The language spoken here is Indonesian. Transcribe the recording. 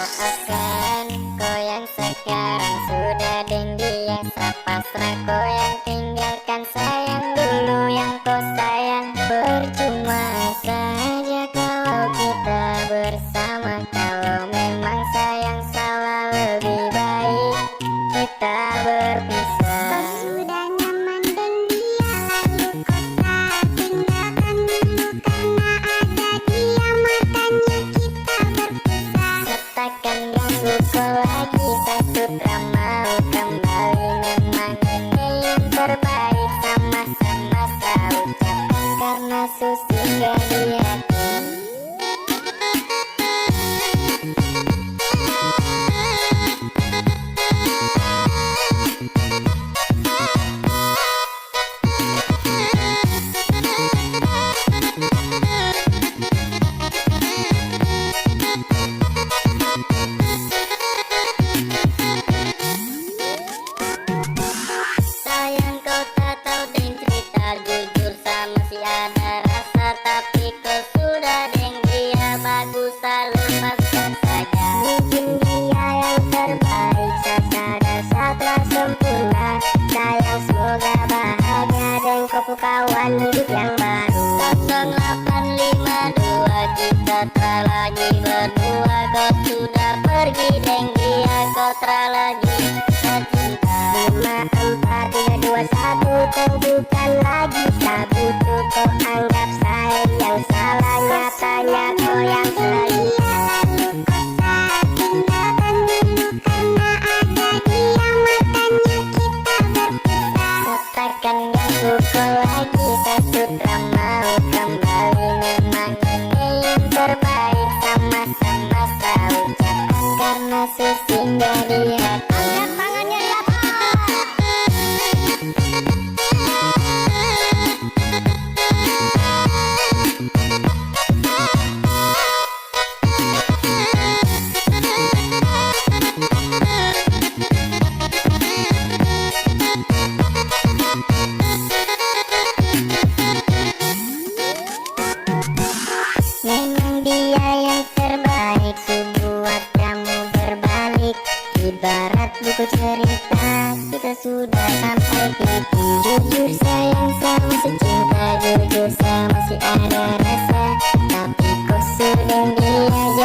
maafkan. Kau yang sekarang sudah tinggi, yang pasrah kau yang tinggalkan sayang dulu yang kau sayang. Percuma saja kalau kita bersama, kalau memang sayang salah lebih baik kita berpisah. Kau sudah nyaman dengan dia, lalu kau tak tinggalkan dulu karena ada dia, makanya kita berpisah. Takkan ganggu kau lagi, tak sutra mau kembali. Memang ini yang terbaik, sama-sama saya ucapkan karena Susi gak di hati. Sayang kau tak tahu deng cerita, jujur sama si ada rasa, tapi kau sudah deng dia, bagus tak lepaskan saja. Mungkin dia yang terbaik, sasada satra sempurna. Sayang semoga bahagia dan kau kawan hidup yang baru. 0852 kita tak lagi berdua, kau sudah pergi deng dia, kau tak lagi cinta. 5432 kau bukan lagi tak butuh, kau anggap saya yang salah, nyatanya kau yang setia. Lalu kau tak tinggalkan dulu karena ada dia, makanya kita berpisah. Takkan ganggu kau lagi, tak sutra mau kembali. Memang ini yang terbaik, sama-sama saya ucapkan karena Susi gak di hati. Angkat tangannya di atas. Memang dia yang terbaik, buat kamu berbalik. Ibarat buku cerita, kita sudah sampai titik. Jujur sayang sama si cinta, jujur sama si ada rasa, tapi kau sudah dia.